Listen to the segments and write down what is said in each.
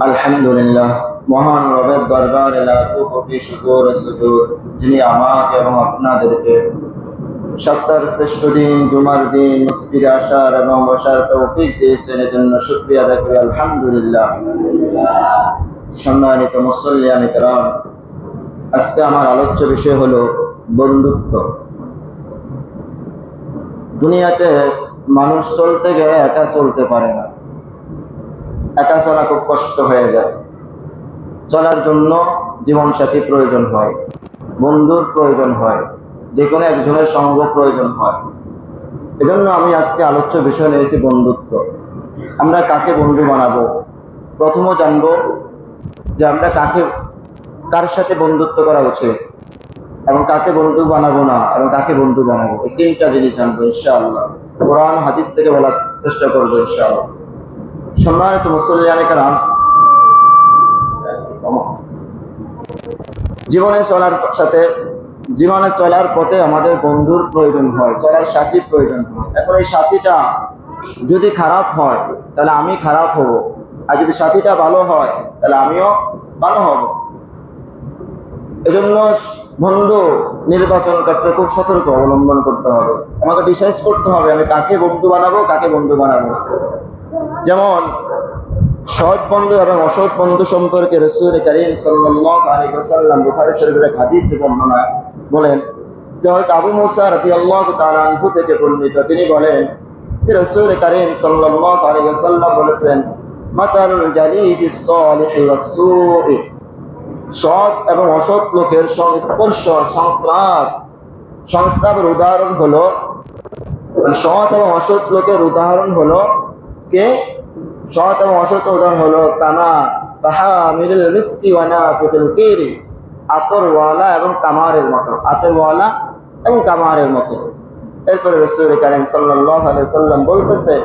আলহামদুলিল্লাহ, মহান রবের দরবারে লাখো কোটি শুকর ও সুজুদ, যিনি আমাকে এবং আপনাদেরকে সপ্তাহের শ্রেষ্ঠ দিন জুমার দিন মসজিদে আসার এবং বসার তৌফিক দিয়েছেন, এজন্য শুকরিয়া আদায় করি আলহামদুলিল্লাহ। সম্মানিত মুসল্লিয়ান কিরাম, আজকে আমার আলোচ্য বিষয় হলো বন্ধুত্ব। দুনিয়াতে মানুষ চলতে গেলে একা চলতে পারে না, একা চলা খুব কষ্ট হয়ে যায়। চলার জন্য জীবনসাথী প্রয়োজন হয়, বন্ধুর প্রয়োজন হয়, যে কোনো একজনের সঙ্গ প্রয়োজন হয়। এজন্য আমি আজকে আলোচ্য বিষয় নিয়েছি বন্ধুত্ব। আমরা কাকে বন্ধু বানাবো, প্রথমে জানবো যে আমরা কার সাথে বন্ধুত্ব করা উচিত এবং কাকে বন্ধু বানাবো না এবং কাকে বন্ধু বানাবো। এই তিনটা জিনিস জানবো ইনশাআল্লাহ। কোরআন হাদিস থেকে বলার চেষ্টা করবো ইনশাআল্লাহ। সম্মানিত মুসল্লিয়ান কিরাম, জীবনে চলার পথে আমাদের বন্ধুর প্রয়োজন হয়, চলার সাথী প্রয়োজন হয়। এখন এই সাথীটা যদি খারাপ হয় তাহলে আমি খারাপ হব, আর যদি সাথীটা ভালো হয় তাহলে আমিও ভালো হব। এজন্য বন্ধু নির্বাচন করতে খুব সতর্ক অবলম্বন করতে হবে। আমাকে ডিসাইড করতে হবে আমি কাকে বন্ধু বানাবো, কাকে বন্ধু বানাবো। যেমন সৎ বন্ধু এবং অসৎ বন্ধু সম্পর্কে রাসূল কারীম সাল্লাল্লাহু আলাইহি ওয়াসাল্লাম বুখারী শরীফের এক হাদিসে বর্ণনা বলেন যে হযরত আবু মুসা রাদিয়াল্লাহু তাআলা আনহু থেকে বর্ণিত, তিনি বলেন যে রাসূল কারীম সাল্লাল্লাহু আলাইহি ওয়াসাল্লাম বলেছেন, মাতালুল জালিসিস সালিহি ওয়াস সুই, সৎ এবং অসৎ লোকের সংস্পর্শ সংস্রবের উদাহরণ হলো, সৎ এবং অসৎ লোকের উদাহরণ হলো কে? সৎ এবং অসৎ উদাহরণ হলো কামা বাহামিলুল মিসকি ওয়া নাফিকুল কিরি, আতরওয়ালা এবং কামারের মতো, আতরওয়ালা এবং কামারের মতো। এরপরে রাসূল কারীম সাল্লাল্লাহু আলাইহি ওয়াসাল্লাম বলতেছে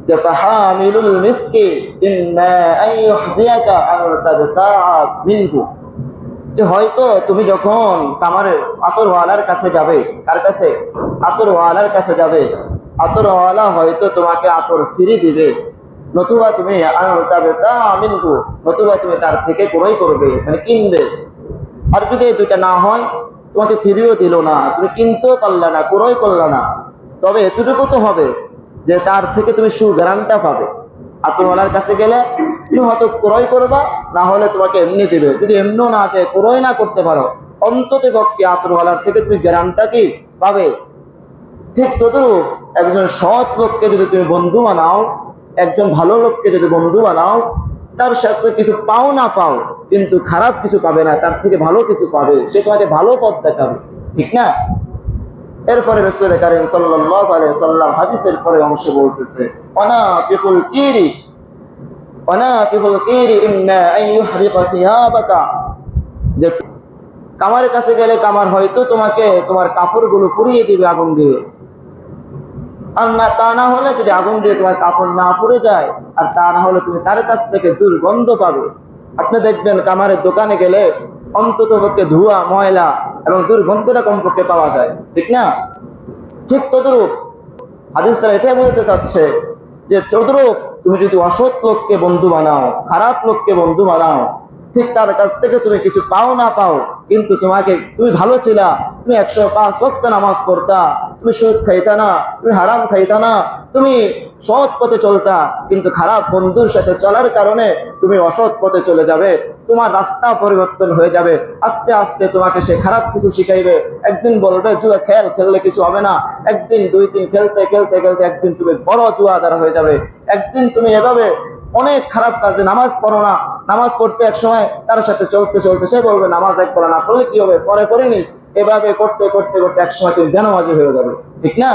যে ফাহামিলুল মিসকি ইম্মা আন ইউহদিয়াকা আও তাবতাআ মিনহু, যে হয়তো তুমি যখন কামারের আতরওয়ালার কাছে যাবে, কার কাছে? আতরওয়ালার কাছে যাবে, আতরওয়ালা হয়তো তোমাকে আতর ফিরে দিবে, নতুবা তুমি নতুবা তুমি তার থেকে ক্রয় করবে, মানে কিনবে। আর যদি এই দুইটা না হয়, তোমাকে ফিরিয়েও দিল না, তুমি কিনতেও পারলে না, ক্রয় করলে না, তবে এতটুকু তো হবে যে তার থেকে তুমি সুগ্রান্টটা পাবে। আতরওয়ালার কাছে গেলে তুমি হয়তো ক্রয় করবা, না হলে তোমাকে এমনি দিবে। যদি এমনিও না দেয়, ক্রয় না করতে পারো, অন্তত পক্ষে আতরওয়ালার থেকে তুমি গ্যারান্টটা কি পাবে। ঠিক তদ্রূপ একজন সৎ লোককে যদি তুমি বন্ধু বানাও, একজন ভালো লোককে যদি বন্ধু বানাও, তার সাথে কিছু পাও না পাও, কিন্তু খারাপ কিছু পাবে না, তার থেকে ভালো কিছু পাবে, সে তোমাকে ভালো পথ দেখাবে, ঠিক না? এরপরে রাসূল কারীম সাল্লাল্লাহু আলাইহি ওয়াসাল্লাম হাদিসের পরে অংশে বলতেছে, ওয়ানাফিকুল কিরি ইম্মা আন ইউহরিকা থিয়াবাকা, যে কামারের কাছে গেলে কামার হয়তো তোমাকে তোমার কাপড়গুলো পুড়িয়ে দিবে, আগুন দিয়ে। আর না, তা না হলে যদি আগুন দিয়ে তোমার কাপড় না পুড়ে যায়, আর তা না হলে তুমি তার কাছ থেকে দুর্গন্ধ পাবে। আপনি দেখবেন কামারের দোকানে গেলে অন্তত পক্ষে ধোঁয়া, ময়লা এবং দুর্গন্ধটা কমপক্ষে পাওয়া যায়, ঠিক না? ঠিক তদ্রূপ হাদিস দ্বারা এটাই বোঝাতে চাচ্ছে যে তদ্রূপ তুমি যদি অসৎ লোককে বন্ধু বানাও, খারাপ লোককে বন্ধু বানাও, ঠিক তার কাছ থেকে তুমি কিছু পাও না পাও, কিন্তু তুমি ভালো ছিলা, তুমি 105 ওয়াক্ত নামাজ পড়তা, তুমি সুদ খাইতা না, তুমি হারাম খাইতা না, তুমি সৎ পথে চলতা, কিন্তু খারাপ বন্ধুর সাথে চলার কারণে তুমি অসৎ পথে চলে যাবে, তোমার রাস্তা পরিবর্তন হয়ে যাবে। আস্তে আস্তে তোমাকে সে খারাপ কিছু শিখাইবে। একদিন বলবে জুয়া খেললে কিছু হবে না, একদিন 2-3 খেলতে খেলতে খেলতে একদিন তুমি বড় জুয়াদার হয়ে যাবে। একদিন তুমি এভাবে অনেক খারাপ কাজে নামাজ পড়ো না, নামাজ পড়তে এক সময় তার সাথে চলতে চলতে সে বলবে নামাজ একবার না পড়লে কি হবে, পরে করে নিস। এভাবে করতে করতে করতে এক সময় তুমি বেনামাজি হয়ে যাবে, ঠিক না?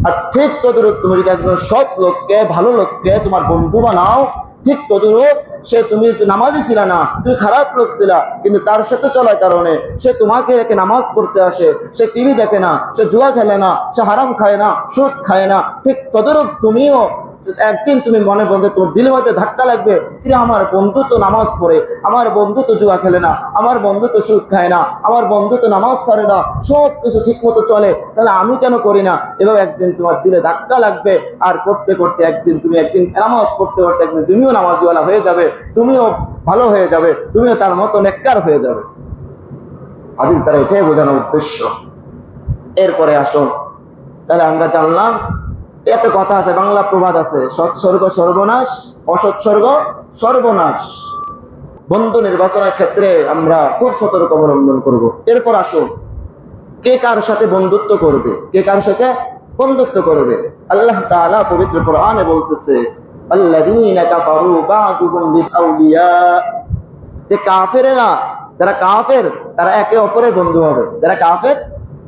আর ঠিক তদরূপ তুমি যদি একজন সৎ লোককে, ভালো লোককে তোমার বন্ধু বানাও, ঠিক তদরূপ সে, তুমি নামাজি ছিল না, তুমি খারাপ লোক ছিলা, কিন্তু তার সাথে চলার কারণে সে তোমাকে রেখে নামাজ পড়তে আসে, সে টিভি দেখে না, সে জুয়া খেলে না, সে হারাম খায় না, সুদ খায় না, ঠিক তদরূপ তুমিও একদিন তুমি মনে বলবে, তোমার দিলের মধ্যে ধাক্কা লাগবে, কিরে আমার বন্ধু তো নামাজ পড়ে, আমার বন্ধু তো জুয়া খেলে না, আমার বন্ধু তো সুদ খায় না, আমার বন্ধু তো নামাজ ছাড়ে না, সব কিছু ঠিক মতো চলে, তাহলে আমি কেন করি না? এভাবে একদিন তোমার দিলে ধাক্কা লাগবে। আর করতে করতে একদিন নামাজ পড়তে পড়তে একদিন তুমিও নামাজওয়ালা হয়ে যাবে, তুমিও ভালো হয়ে যাবে, তুমিও তার মতো নেককার হয়ে যাবে। হাদিস দ্বারা এটাই বোঝানোর উদ্দেশ্য। এরপরে আসুন, তাহলে আমরা জানলাম একটা কথা আছে, বাংলা প্রবাদ আছে, সৎসর্গ সর্বনাশ, অসৎসর্গ সর্বনাশ। বন্ধু নির্বাচনের ক্ষেত্রে আমরা খুব সতর্ক অবলম্বন করব। এরপর আসুন, কে কার সাথে বন্ধুত্ব করবে, কে কার সাথে বন্ধুত্ব করবে। আল্লাহ তাআলা পবিত্র কোরআনে বলতেছে, আল্লাযীনা কাফারু বা'দুহুম লিআউলিয়া, যে কাফেররা, যারা কাফের তারা একে অপরের বন্ধু হবে, যারা কাফের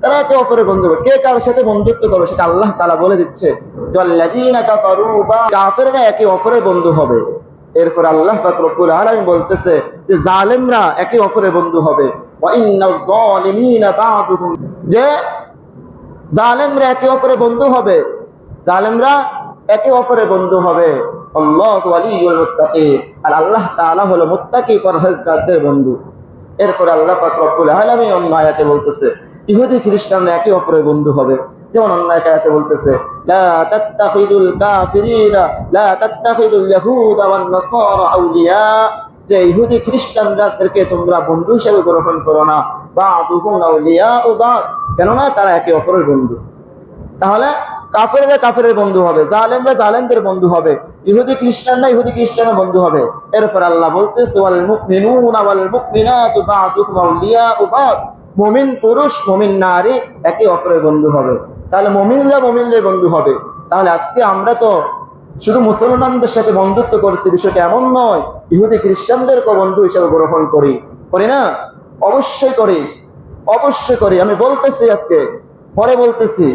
তারা একে অপরের বন্ধু হবে। কে কার সাথে বন্ধুত্ব করবে সেটা আল্লাহ তাআলা বলে দিচ্ছে, আল্লাযীনা কাফারু, কাফেররা একে অপরের বন্ধু হবে। এরপর আল্লাহ পাক রব্বুল আলামিন বলতেছে যে জালেমরা একে অপরের বন্ধু হবে। ওয়া ইন্নাল যালিমিনা বা'দুহুম, যে জালেমরা একে অপরের বন্ধু হবে, জালেমরা একে অপরের বন্ধু হবে। আল্লাহু ওয়ালিয়ুল মুত্তাকিন, আর আল্লাহ তাআলা হলো মুত্তাকি পরহেজগারদের বন্ধু। এরপর আল্লাহ পাক রব্বুল আলামিন অন্য আয়াতে বলতেছে ইহুদি খ্রিস্টানরা একে অপরের বন্ধু হবে। যেমন অন্য এক আয়াতে বলতেছে, লা তাত্তাখিদুল কাফিরিনা লা তাত্তাখিদুল ইয়াহুদা ওয়ান নাসারা আউলিয়া, যে ইহুদি খ্রিস্টানদেরকে তোমরা বন্ধু হিসেবে গ্রহণ করো না, বা'দুহুম আউলিয়াউ বা'দ, কেননা তারা একে অপরের বন্ধু। তাহলে কাফেররা কাফেরের বন্ধু হবে, জালেমরা জালেমদের বন্ধু হবে, ইহুদি খ্রিস্টানরা ইহুদি খ্রিস্টানের বন্ধু হবে। এরপর আল্লাহ বলতেছে, ওয়াল মুমিনুনা ওয়াল মুমিনাতু বা'দুহুম আউলিয়াউ বা'দ, মুমিন পুরুষ মুমিন নারী একে অপরের বন্ধু হবে। তাহলে মুমিনরা মুমিনদের বন্ধু হবে। তাহলে আজকে আমরা তো শুধু মুসলমানদের সাথে বন্ধুত্ব করছি, বিষয়টা এমন নয়, ইহুদি খ্রিস্টানদেরকে বন্ধু হিসেবে গ্রহণ করি না? অবশ্যই করি, অবশ্যই করি। আমি বলতেছি, আজকে পরে বলতেছি,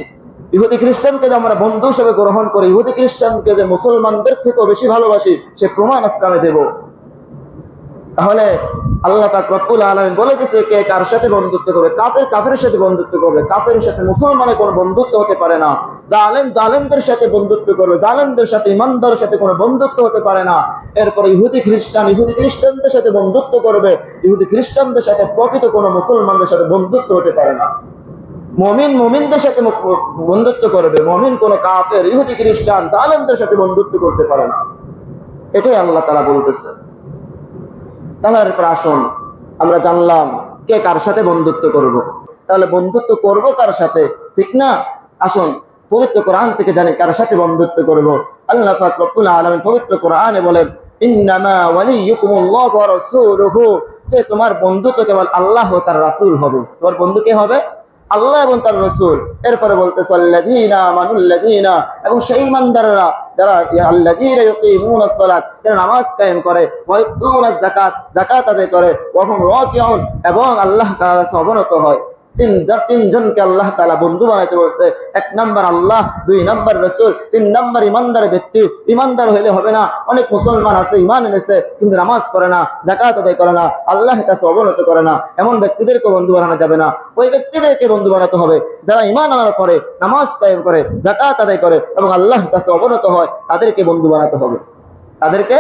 ইহুদি খ্রিস্টানকে যে আমরা বন্ধু হিসেবে গ্রহণ করি, ইহুদি খ্রিস্টানকে যে মুসলমানদের থেকেও বেশি ভালোবাসি, সে প্রমাণ আজকে আমি দেব। তাহলে আল্লাহ পাক রব্বুল আলামিন বলে দিয়েছে কে কার সাথে বন্ধুত্ব করবে। কাফের কাফেরের সাথে বন্ধুত্ব করবে, কাফেরের সাথে মুসলমানের কোনো বন্ধুত্ব হতে পারে না। জালেম জালেমদের সাথে বন্ধুত্ব করবে, জালেমদের সাথে ইমানদারের সাথে কোনো বন্ধুত্ব হতে পারে না। এরপরে ইহুদি খ্রিস্টানদের সাথে বন্ধুত্ব করবে, ইহুদি খ্রিস্টানদের সাথে প্রকৃত কোনো মুসলমানদের সাথে বন্ধুত্ব হতে পারে না। মুমিন মুমিনদের সাথে বন্ধুত্ব করবে, মুমিন কোন কাফের ইহুদি খ্রিস্টান জালেমদের সাথে বন্ধুত্ব করতে পারে না। এটাই আল্লাহ তাআলা বলতেছে। তাহলে এরপর আসুন, আমরা জানলাম কে কার সাথে বন্ধুত্ব করব। তাহলে বন্ধুত্ব করব কার সাথে, ঠিক না? আসুন পবিত্র কোরআন থেকে জানি কার সাথে বন্ধুত্ব করব। আল্লাহ পাক রব্বুল আলামিন পবিত্র কোরআনে বলেন, ইন্নামা ওয়ালিয়ুকুমুল্লাহু ওয়া রাসূলুহু, যে তোমার বন্ধু তো কেবল আল্লাহ ও তার রাসূল হবে। তোমার বন্ধু কে হবে? আল্লাহ এবং তার রাসূল। এরপরে বলতেছে আল্লাযীনা আমানুল্লাযীনা, এবং সেই ইমানদাররা যারা আল্লাযীনা ইউকিমুনাস সালাত, যারা নামাজ কায়েম করে, ওয়া ইউতুনাজ যাকাত, যাকাত আদায় করে, ওয়া হুম রাকিউন, এবং আল্লাহ তাআলার কাছে অবনত হয়। তিনজনকে আল্লাহ তাআলা বন্ধু বানাইতে বলছে। এক নাম্বার আল্লাহ, দুই নাম্বার রাসূল, তিন নাম্বার ইমানদার ব্যক্তি। ইমানদার হইলে হবে না। অনেক মুসলমান আছে ঈমান এনেছে কিন্তু নামাজ পড়ে না, যাকাত আদায় করে না, আল্লাহর কাছে অবনত করে না, এমন ব্যক্তিদেরকে বন্ধু বানানো যাবে না। ওই ব্যক্তিদেরকে বন্ধু বানাতে হবে যারা ঈমান আনার পরে নামাজ কায়েম করে, যাকাত আদায় করে এবং আল্লাহর কাছে অবনত হয়। তাদেরকে বন্ধু বানাতে হবে, তাদেরকে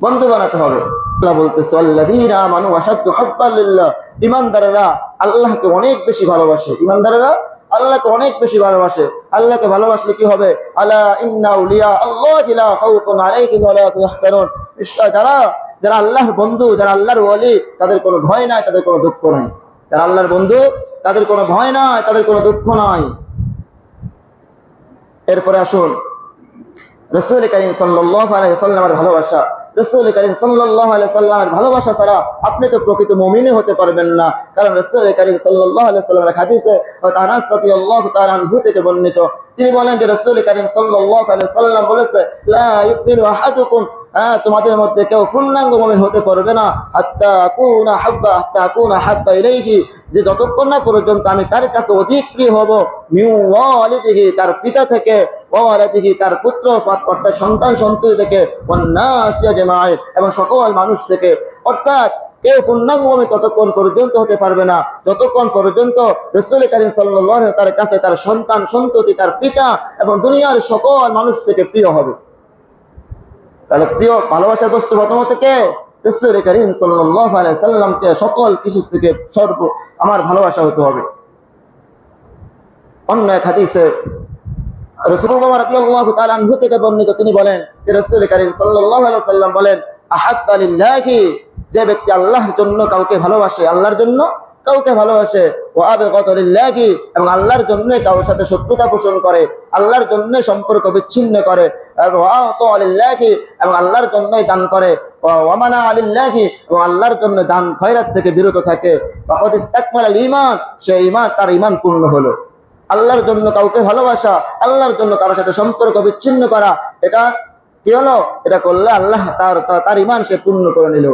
বন্ধু বানাতে হবে। আল্লাহ বলতেছে, আল্লাযীনা আমানু আশাদ্দু হুব্বান লিল্লাহ, ঈমানদাররা আল্লাহকে অনেক বেশি ভালোবাসে। ঈমানদাররা আল্লাহকে অনেক বেশি ভালোবাসে। আল্লাহকে ভালোবাসলে কি হবে? আলা ইন্না আউলিয়া আল্লাহি লা খাউফুন আলাইহিম ওয়া লা হুম ইয়াহজানুন, যারা আল্লাহর বন্ধু, যারা আল্লাহর ওয়ালি, তাদের কোনো ভয় নাই, তাদের কোনো দুঃখ নাই। যারা আল্লাহর বন্ধু, তাদের কোনো ভয় নাই, তাদের কোনো দুঃখ নাই। এরপরে আসুন, রাসূল কারীম সাল্লাল্লাহু আলাইহি ওয়াসাল্লামের ভালোবাসা। রাসূল কারীম সাল্লাল্লাহু আলাইহি ওয়াসাল্লামের ভালোবাসা ছাড়া আপনি তো প্রকৃত মুমিনই হতে পারবেন না। কারণ রাসূল কারীম সাল্লাল্লাহু আলাইহি ওয়াসাল্লামের হাদিসে আনাস রাদিয়াল্লাহু তাআলা আনহু থেকে বর্ণিত, তিনি বলেন যে রাসূল কারীম সাল্লাল্লাহু আলাইহি ওয়াসাল্লাম বলেছে, লা ইউমিনু আহাদুকুম, তোমাদের মধ্যে কেউ পূর্ণাঙ্গ মুমিন হতে পারবে না হাত্তা আকুনা হাব্বা ইলাইহি, যে যতক্ষণ না পর্যন্ত আমি তার কাছে অধিক প্রিয় হব, মিউ ওয়ালিদিহি, তার পিতা থেকে, ওয়ালিদিহি, তার পুত্র অর্থাৎ সন্তান সন্ততি থেকে, ওয়ান্নাস আজমাইন, এবং সকল মানুষ থেকে। অর্থাৎ কেউ পূর্ণাঙ্গ মুমিন ততক্ষণ পর্যন্ত হতে পারবে না যতক্ষণ পর্যন্ত রাসূল কারীম সাল্লাল্লাহু আলাইহি ওয়াসাল্লাম তার কাছে তার সন্তান সন্ততি, তার পিতা এবং দুনিয়ার সকল মানুষ থেকে প্রিয় হবে। তাহলে প্রিয় ভালোবাসার বস্তু প্রথমত কে? রাসূল করিম সাল্লাল্লাহু আলাইহি সাল্লামকে সকল কিছু থেকে আমার ভালোবাসা হতে হবে। অন্য এক হাদিসে রাসূলুল্লাহ রাদিয়াল্লাহু তাআলা আনহু থেকে বর্ণিত, তিনি বলেন যে রাসূল করিম সাল্লাল্লাহু আলাইহি সাল্লাম বলেন, আহাব্বা লিল্লাহি, যে ব্যক্তি আল্লাহর জন্য কাউকে ভালোবাসে, আল্লাহর জন্য কাউকে ভালোবাসে, ওয়া আবগাদা লিল্লাহি, এবং আল্লাহর জন্য কারোর সাথে শত্রুতা পোষণ করে, আল্লাহর জন্য সম্পর্ক বিচ্ছিন্ন করে, আর ওয়া আতা লিল্লাহি, এবং আল্লাহর জন্যই দান করে, ওয়া মানা লিল্লাহি, এবং আল্লাহর জন্য দান খয়রাত থেকে বিরত থাকে, ফাকাদ ইসতাকমালাল ঈমান, সে ঈমান, তার ঈমান পূর্ণ হলো। আল্লাহর জন্য কাউকে ভালোবাসা, আল্লাহর জন্য কারোর সাথে সম্পর্ক বিচ্ছিন্ন করা, এটা কি হলো? এটা করলে আল্লাহ তার ঈমান সে পূর্ণ করে নিল।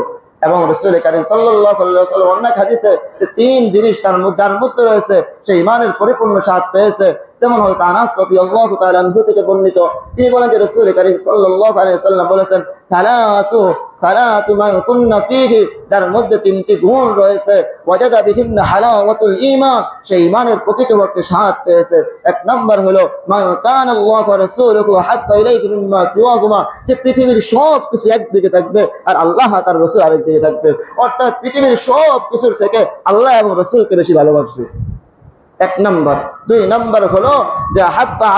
এবং রাসূল করিম সাল্লাল্লাহু আলাইহি ওয়াসাল্লাম অন্য হাদিসে তিন জিনিস যার মধ্যে রয়েছে সে ঈমানের পরিপূর্ণ স্বাদ পেয়েছে। যেমন হযরত আনাস রাদিয়াল্লাহু তাআলা আনহু থেকে বর্ণিত, তিনি বলেন যে রাসূল করিম সাল্লাল্লাহু আলাইহি ওয়াসাল্লাম বলেছেন, সালাতু মান কুননা ফীহি, যার মধ্যে তিনটি গুণ রয়েছে, ওয়াজাদা বিহিন্না হালাওয়াতুল ঈমান, সে ঈমানের প্রকৃতপক্ষে স্বাদ পেয়েছে। এক নাম্বার হলো মান কানা আল্লাহু ওয়া রাসূলুহু হাব্বা ইলাইহি মিম্মা সিওয়াহুমা, যে পৃথিবীর সব কিছু একদিকে থাকবে আর আল্লাহ তার রাসূল আরেক দিকে থাকবে, অর্থাৎ পৃথিবীর সব কিছুর থেকে আল্লাহ এবং রাসূলকে বেশি ভালোবাসবে। এক নাম্বার। দুই নাম্বার হলো যে আহাব্বা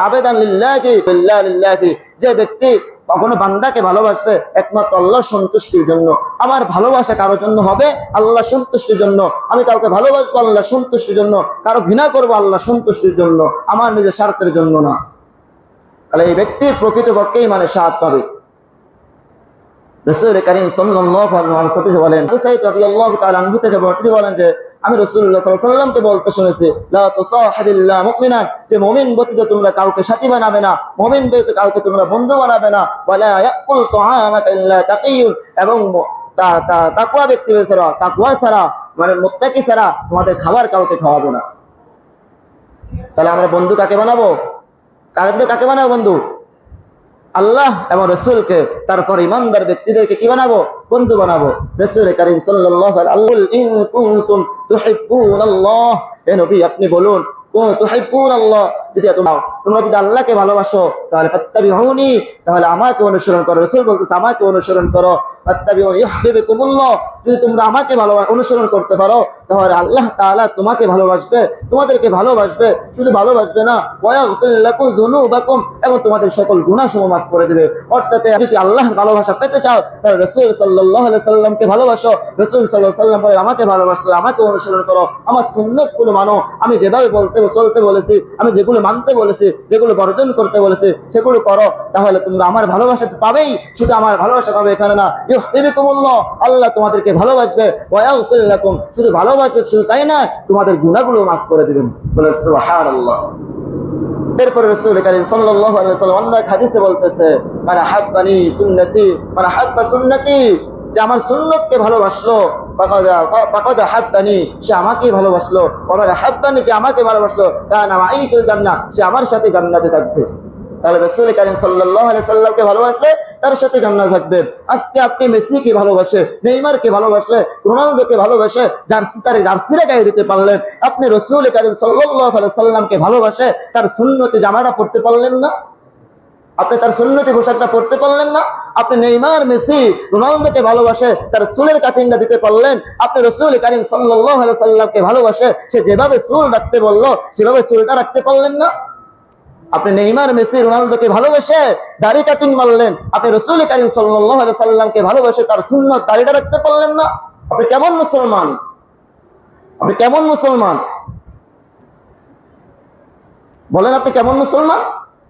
আবেদান লিল্লাহি, যে ব্যক্তি কখনো বান্দাকে ভালোবাসবে একমাত্র আল্লাহর সন্তুষ্টির জন্য। আমার ভালোবাসা কারোর জন্য হবে আল্লাহর সন্তুষ্টির জন্য, আমি কাউকে ভালোবাসবো আল্লাহর সন্তুষ্টির জন্য, কারো ঘৃণা করবো আল্লাহর সন্তুষ্টির জন্য, আমার নিজের স্বার্থের জন্য না। তাহলে এই ব্যক্তির প্রকৃতপক্ষেই মানে স্বাদ পাবে। রাসূল করিম সাল্লাল্লাহু আলাইহি ওয়াসাল্লাম বলেন, আবু সাঈদ রাদিয়াল্লাহু তাআলা আনহু থেকে তিনি বলেন যে আমি রাসূলুল্লাহ সাল্লাল্লাহু আলাইহি ওয়াসাল্লামকে বলতে শুনেছি, লা তুসাহিবিল্লাহ মুমিনান, যে মুমিন ব্যতীত তোমরা কাউকে সাথী বানাবে না, মুমিন ব্যতীত কাউকে তোমরা বন্ধু বানাবে না, ওয়ালা ইয়াকুল তুআমাকা ইল্লা তাকিয়ুন, এবং তাকওয়া ব্যক্তি ছাড়া, তাকওয়া ছাড়া মানে মুত্তাকি ছাড়া তোমাদের খাবার কাউকে খাওয়াবে না। তাহলে আমরা বন্ধু কাকে বানাবো? কাকে বানাবো বন্ধু? আল্লাহ এবং রাসূলকে। তারপর ইমানদার ব্যক্তিদেরকে কি বানাবো? বন্ধু বানাবো। রাসূল করিম সাল্লাল্লাহু আলাইহি ওয়া সাল্লাম, ইন কুনতুম তুহিব্বুনাল্লাহ, হে নবী আপনি বলুন, তুহিব্বুনাল্লাহ, যদি তোমরা যদি আল্লাহকে ভালোবাসো তাহলে ফাত্তাবিউনি, তাহলে আমাকে অনুসরণ করো। রাসূল বলতেছে আমাকে অনুসরণ করো। ফাত্তাবিউনি ইউহিব্বুকুমুল্লাহ, যদি তোমরা আমাকে অনুসরণ করতে পারো তাহলে আল্লাহ তাআলা তোমাকে ভালোবাসবে, তোমাদেরকে ভালোবাসবে, শুধু ভালোবাসবে না, ওয়া ইয়াগফির লাকুম যুনুবাকুম, এবং তোমাদের সকল গুনাহসমূহ মাফ করে দিবে। অর্থাৎ যদি আল্লাহর ভালোবাসা পেতে চাও তাহলে রাসূল সাল্লাল্লাহু আলাইহি সাল্লামকে ভালোবাসো। রাসূল সাল্লাল্লাহু আলাইহি সাল্লাম বলে আমাকে ভালোবাসো, আমাকে অনুসরণ করো, আমার সুন্নাতগুলো মানো, আমি যেভাবে চলতে বলেছি, আমি যেগুলো মানতে বলেছি, যেগুলো বর্জন করতে বলেছি সেগুলো করো, তাহলে তোমরা আমার ভালোবাসা পাবেই। শুধু আমার ভালোবাসা পাবে এখানে না, ইউহিব্বুকুমুল্লাহ, আল্লাহ তোমাদেরকে ভালোবাসবে, ওয়া ইয়াগফির লাকুম, শুধু ভালোবাসবে শুধু তাই না, তোমাদের গুনাহগুলো মাফ করে দিবেন। বলে সুবহানাল্লাহ। এরপরে রাসূল করিম সাল্লাল্লাহু আলাইহি ওয়াসাল্লাম অন্য এক হাদিসে বলতেছে, মান হাব্বানি সুন্নতি, মান হাব্বা সুন্নতি, যে আমার সুন্নতকে ভালোবাসলো, ফাকাদ হাব্বানি, সে আমাকেই ভালোবাসলো, ওয়া মান হাব্বানি, যে আমাকে ভালোবাসলো, কানা মাই ফিল জান্নাহ, সে আমার সাথে জান্নাতে থাকবে। তাহলে রাসূল করিম সাল্লাল্লাহু আলাইহি ওয়াসাল্লামকে ভালোবাসলে তার সাথে জান্নাত থাকবে। আজকে আপনি মেসিকে ভালোবাসে, নেইমারকে ভালোবাসলে, রোনালদোকে ভালোবাসে, জার্সিটা গায়ে দিতে পারলেন, আপনি রাসূল করিম সাল্লাল্লাহু আলাইহি ওয়াসাল্লামকে ভালোবাসে তার সুন্নতি জামাটা পড়তে পারলেন না? আপনি তার সুন্নতি পোশাকটা পড়তে পারলেন না? আপনি নেইমার, মেসি, রোনালদোকে ভালোবাসে তার চুলের কাটিংটা দিতে পারলেন? আপনি রাসূল করিম সাল্লাল্লাহু আলাইহি ওয়াসাল্লামকে ভালোবাসে সে যেভাবে চুল রাখতে বললো সেভাবে চুলটা রাখতে পারলেন না? আপনি নেইমার, মেসি, রোনালদোকে ভালোবাসে দাড়ি কাটিং মারলেন, আপনি রাসূল করিম সাল্লাল্লাহু আলাইহি ওয়াসাল্লামকে ভালোবাসে তার সুন্নাত দাড়িটা রাখতে পারলেন না? আপনি কেমন মুসলমান? আপনি কেমন মুসলমান বলেন? আপনি কেমন মুসলমান?